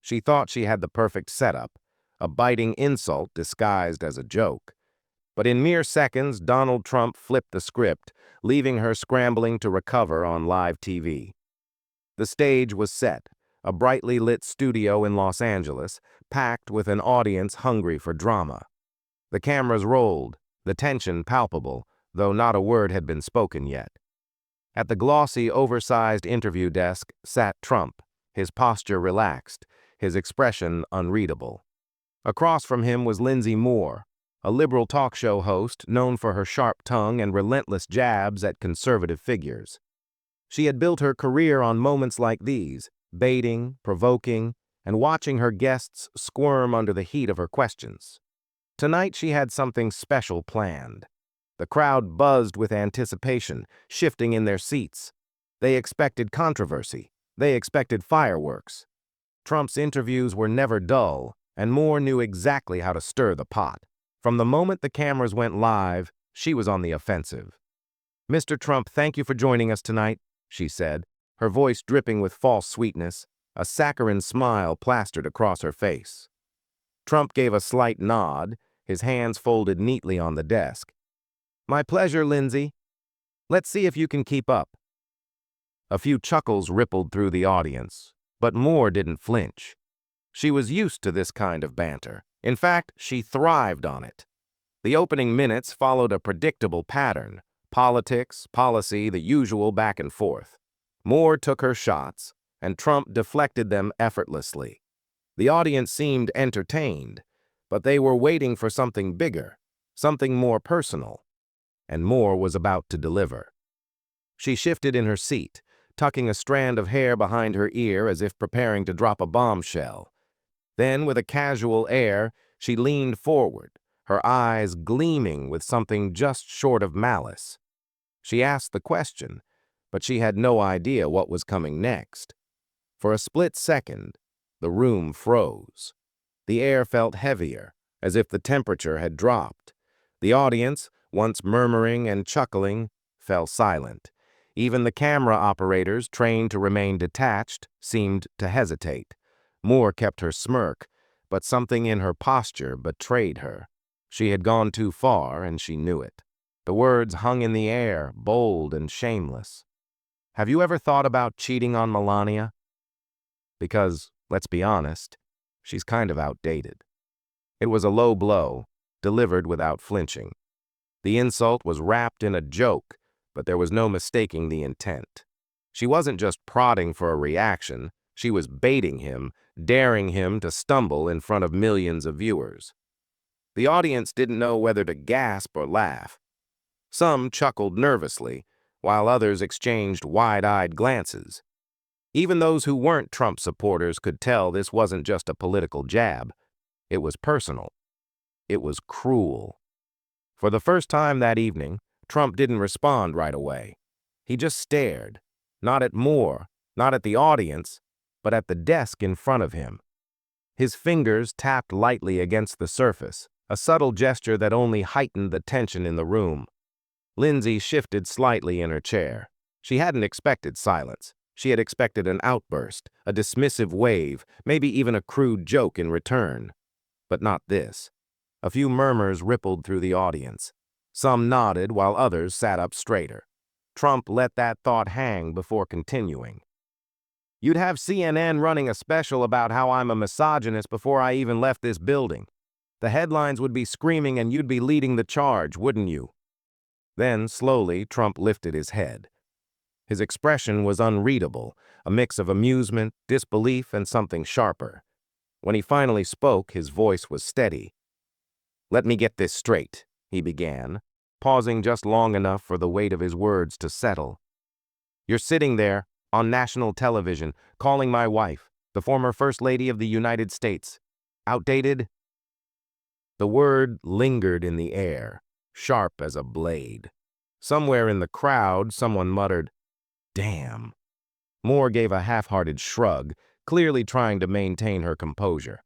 She thought she had the perfect setup, a biting insult disguised as a joke. But in mere seconds, Donald Trump flipped the script, leaving her scrambling to recover on live TV. The stage was set, a brightly lit studio in Los Angeles, packed with an audience hungry for drama. The cameras rolled, the tension palpable, though not a word had been spoken yet. At the glossy, oversized interview desk sat Trump, his posture relaxed, his expression unreadable. Across from him was Lindsay Moore, a liberal talk show host known for her sharp tongue and relentless jabs at conservative figures. She had built her career on moments like these, baiting, provoking, and watching her guests squirm under the heat of her questions. Tonight she had something special planned. The crowd buzzed with anticipation, shifting in their seats. They expected controversy. They expected fireworks. Trump's interviews were never dull, and Moore knew exactly how to stir the pot. From the moment the cameras went live, she was on the offensive. "Mr. Trump, thank you for joining us tonight," she said, her voice dripping with false sweetness, a saccharine smile plastered across her face. Trump gave a slight nod, his hands folded neatly on the desk. "My pleasure, Lindsay. Let's see if you can keep up." A few chuckles rippled through the audience, but Moore didn't flinch. She was used to this kind of banter. In fact, she thrived on it. The opening minutes followed a predictable pattern: politics, policy, the usual back and forth. Moore took her shots, and Trump deflected them effortlessly. The audience seemed entertained, but they were waiting for something bigger, something more personal. And Moore was about to deliver. She shifted in her seat, tucking a strand of hair behind her ear as if preparing to drop a bombshell. Then, with a casual air, she leaned forward, her eyes gleaming with something just short of malice. She asked the question, but she had no idea what was coming next. For a split second, the room froze. The air felt heavier, as if the temperature had dropped. The audience, once murmuring and chuckling, fell silent. Even the camera operators, trained to remain detached, seemed to hesitate. Moore kept her smirk, but something in her posture betrayed her. She had gone too far, and she knew it. The words hung in the air, bold and shameless. "Have you ever thought about cheating on Melania? Because, let's be honest, she's kind of outdated." It was a low blow, delivered without flinching. The insult was wrapped in a joke, but there was no mistaking the intent. She wasn't just prodding for a reaction, she was baiting him, daring him to stumble in front of millions of viewers. The audience didn't know whether to gasp or laugh. Some chuckled nervously, while others exchanged wide-eyed glances. Even those who weren't Trump supporters could tell this wasn't just a political jab. It was personal. It was cruel. For the first time that evening, Trump didn't respond right away. He just stared, not at Moore, not at the audience, but at the desk in front of him. His fingers tapped lightly against the surface, a subtle gesture that only heightened the tension in the room. Lindsay shifted slightly in her chair. She hadn't expected silence. She had expected an outburst, a dismissive wave, maybe even a crude joke in return. But not this. A few murmurs rippled through the audience. Some nodded while others sat up straighter. Trump let that thought hang before continuing. "You'd have CNN running a special about how I'm a misogynist before I even left this building. The headlines would be screaming and you'd be leading the charge, wouldn't you?" Then, slowly, Trump lifted his head. His expression was unreadable, a mix of amusement, disbelief, and something sharper. When he finally spoke, his voice was steady. "Let me get this straight," he began, pausing just long enough for the weight of his words to settle. "You're sitting there, on national television, calling my wife, the former First Lady of the United States, outdated?" The word lingered in the air, sharp as a blade. Somewhere in the crowd, someone muttered, "Damn." Moore gave a half-hearted shrug, clearly trying to maintain her composure.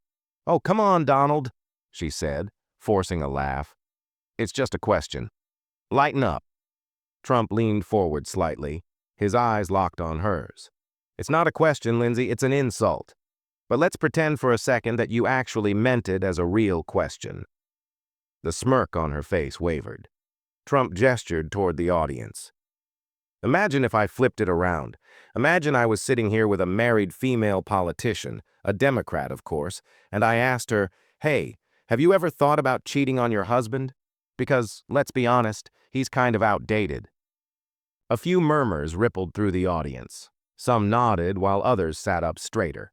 "Oh, come on, Donald," she said, forcing a laugh. "It's just a question. Lighten up." Trump leaned forward slightly, his eyes locked on hers. "It's not a question, Lindsay, it's an insult. But let's pretend for a second that you actually meant it as a real question." The smirk on her face wavered. Trump gestured toward the audience. "Imagine if I flipped it around. Imagine I was sitting here with a married female politician, a Democrat, of course, and I asked her, 'Hey, have you ever thought about cheating on your husband? Because, let's be honest, he's kind of outdated.'" A few murmurs rippled through the audience. Some nodded while others sat up straighter.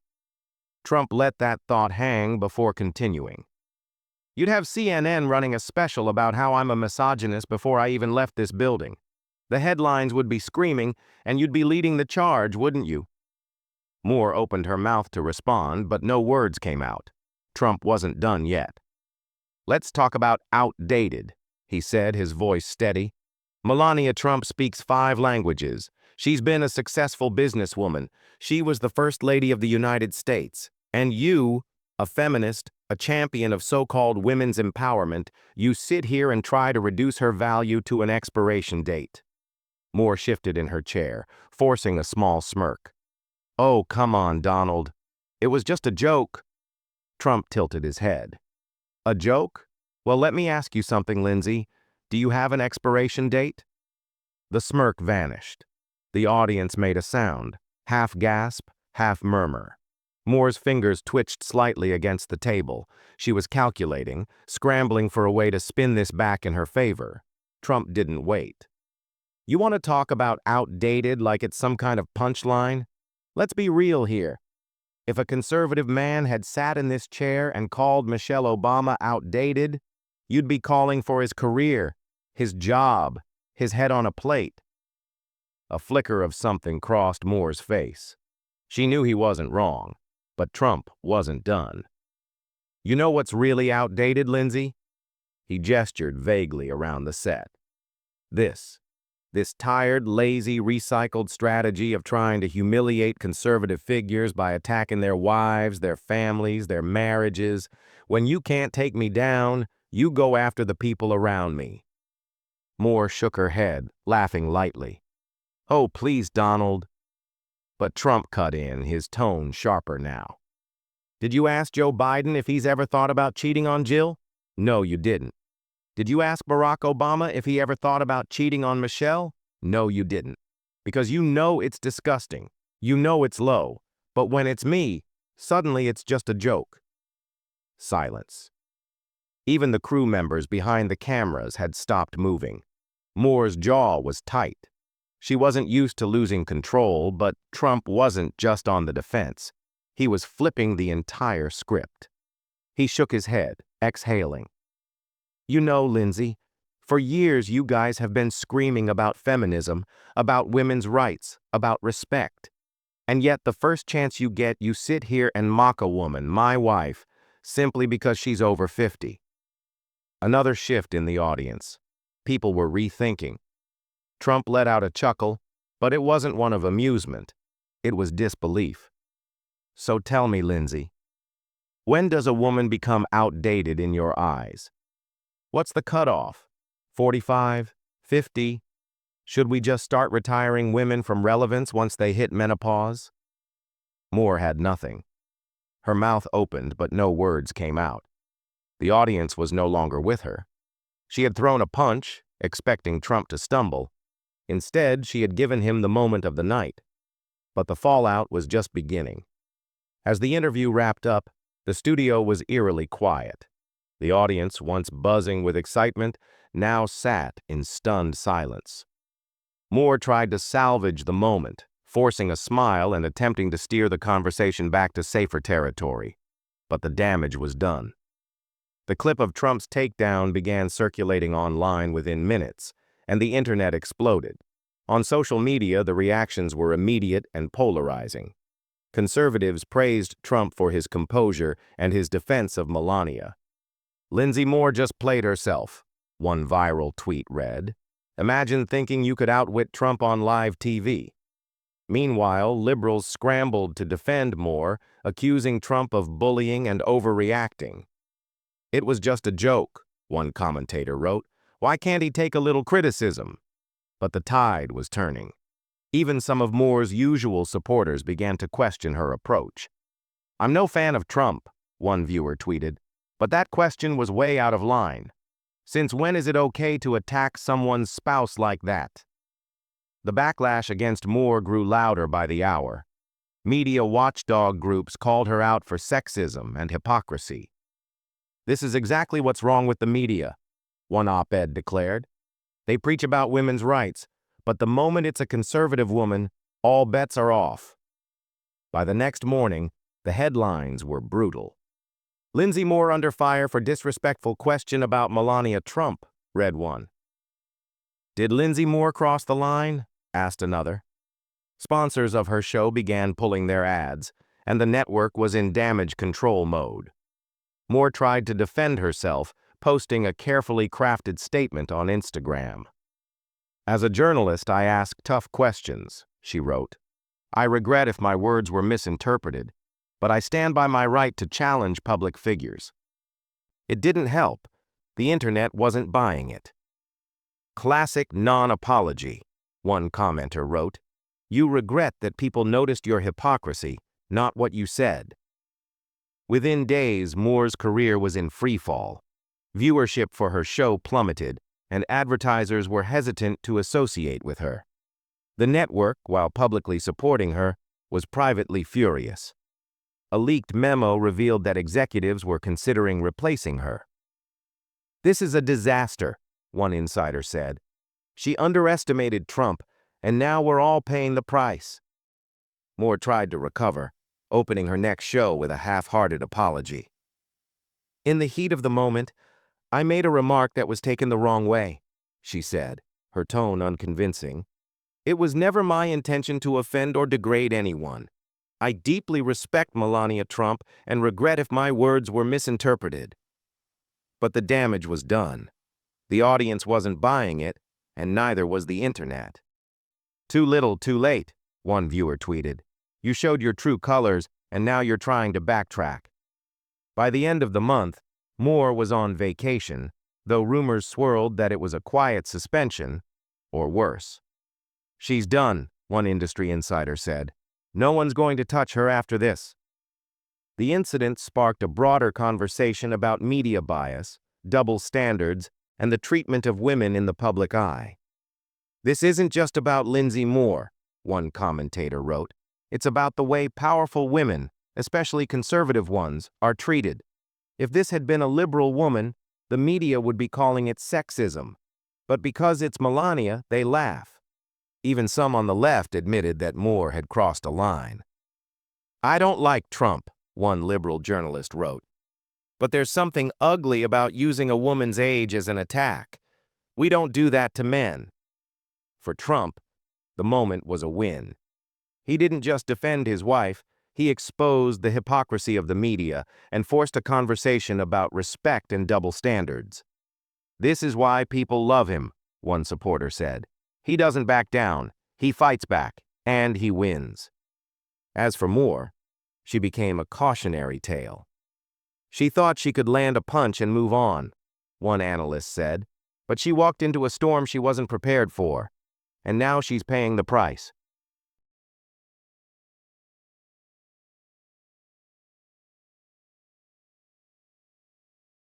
Trump let that thought hang before continuing. "You'd have CNN running a special about how I'm a misogynist before I even left this building. The headlines would be screaming, and you'd be leading the charge, wouldn't you?" Moore opened her mouth to respond, but no words came out. Trump wasn't done yet. "Let's talk about outdated," he said, his voice steady. "Melania Trump speaks 5 languages. She's been a successful businesswoman. She was the First Lady of the United States. And you, a feminist, a champion of so-called women's empowerment, you sit here and try to reduce her value to an expiration date." Moore shifted in her chair, forcing a small smirk. "Oh, come on, Donald. It was just a joke." Trump tilted his head. "A joke? Well, let me ask you something, Lindsay. Do you have an expiration date?" The smirk vanished. The audience made a sound, half gasp, half murmur. Moore's fingers twitched slightly against the table. She was calculating, scrambling for a way to spin this back in her favor. Trump didn't wait. "You want to talk about outdated like it's some kind of punchline? Let's be real here. If a conservative man had sat in this chair and called Michelle Obama outdated, you'd be calling for his career, his job, his head on a plate." A flicker of something crossed Moore's face. She knew he wasn't wrong, but Trump wasn't done. "You know what's really outdated, Lindsay?" He gestured vaguely around the set. This tired, lazy, recycled strategy of trying to humiliate conservative figures by attacking their wives, their families, their marriages. When you can't take me down, you go after the people around me." Moore shook her head, laughing lightly. "Oh, please, Donald." But Trump cut in, his tone sharper now. "Did you ask Joe Biden if he's ever thought about cheating on Jill? No, you didn't. Did you ask Barack Obama if he ever thought about cheating on Michelle? No, you didn't. Because you know it's disgusting. You know it's low. But when it's me, suddenly it's just a joke." Silence. Even the crew members behind the cameras had stopped moving. Moore's jaw was tight. She wasn't used to losing control, but Trump wasn't just on the defense. He was flipping the entire script. He shook his head, exhaling. "You know, Lindsay, for years you guys have been screaming about feminism, about women's rights, about respect. And yet the first chance you get, you sit here and mock a woman, my wife, simply because she's over 50. Another shift in the audience. People were rethinking. Trump let out a chuckle, but it wasn't one of amusement. It was disbelief. "So tell me, Lindsay, when does a woman become outdated in your eyes? What's the cutoff? 45? 50? Should we just start retiring women from relevance once they hit menopause?" Moore had nothing. Her mouth opened, but no words came out. The audience was no longer with her. She had thrown a punch, expecting Trump to stumble. Instead, she had given him the moment of the night. But the fallout was just beginning. As the interview wrapped up, the studio was eerily quiet. The audience, once buzzing with excitement, now sat in stunned silence. Moore tried to salvage the moment, forcing a smile and attempting to steer the conversation back to safer territory. But the damage was done. The clip of Trump's takedown began circulating online within minutes, and the internet exploded. On social media, the reactions were immediate and polarizing. Conservatives praised Trump for his composure and his defense of Melania. "Lindsay Moore just played herself," one viral tweet read. "Imagine thinking you could outwit Trump on live TV." Meanwhile, liberals scrambled to defend Moore, accusing Trump of bullying and overreacting. "It was just a joke," one commentator wrote. "Why can't he take a little criticism?" But the tide was turning. Even some of Moore's usual supporters began to question her approach. "I'm no fan of Trump," one viewer tweeted, "but that question was way out of line. Since when is it okay to attack someone's spouse like that?" The backlash against Moore grew louder by the hour. Media watchdog groups called her out for sexism and hypocrisy. "This is exactly what's wrong with the media," one op-ed declared. "They preach about women's rights, but the moment it's a conservative woman, all bets are off." By the next morning, the headlines were brutal. "Lindsay Moore under fire for disrespectful question about Melania Trump," read one. "Did Lindsay Moore cross the line?" asked another. Sponsors of her show began pulling their ads, and the network was in damage control mode. Moore tried to defend herself, posting a carefully crafted statement on Instagram. "As a journalist, I ask tough questions," she wrote. "I regret if my words were misinterpreted, but I stand by my right to challenge public figures." It didn't help. The internet wasn't buying it. "Classic non-apology," one commenter wrote. "You regret that people noticed your hypocrisy, not what you said." Within days, Moore's career was in freefall. Viewership for her show plummeted, and advertisers were hesitant to associate with her. The network, while publicly supporting her, was privately furious. A leaked memo revealed that executives were considering replacing her. "This is a disaster," one insider said. "She underestimated Trump, and now we're all paying the price." Moore tried to recover, opening her next show with a half-hearted apology. "In the heat of the moment, I made a remark that was taken the wrong way," she said, her tone unconvincing. "It was never my intention to offend or degrade anyone. I deeply respect Melania Trump and regret if my words were misinterpreted." But the damage was done. The audience wasn't buying it, and neither was the internet. "Too little, too late," one viewer tweeted. "You showed your true colors, and now you're trying to backtrack." By the end of the month, Moore was on vacation, though rumors swirled that it was a quiet suspension, or worse. "She's done," one industry insider said. "No one's going to touch her after this." The incident sparked a broader conversation about media bias, double standards, and the treatment of women in the public eye. "This isn't just about Lindsay Moore," one commentator wrote. "It's about the way powerful women, especially conservative ones, are treated. If this had been a liberal woman, the media would be calling it sexism. But because it's Melania, they laugh." Even some on the left admitted that Moore had crossed a line. "I don't like Trump," one liberal journalist wrote. "But there's something ugly about using a woman's age as an attack. We don't do that to men." For Trump, the moment was a win. He didn't just defend his wife, he exposed the hypocrisy of the media and forced a conversation about respect and double standards. "This is why people love him," one supporter said. "He doesn't back down, he fights back, and he wins." As for Moore, she became a cautionary tale. "She thought she could land a punch and move on," one analyst said, "but she walked into a storm she wasn't prepared for, and now she's paying the price."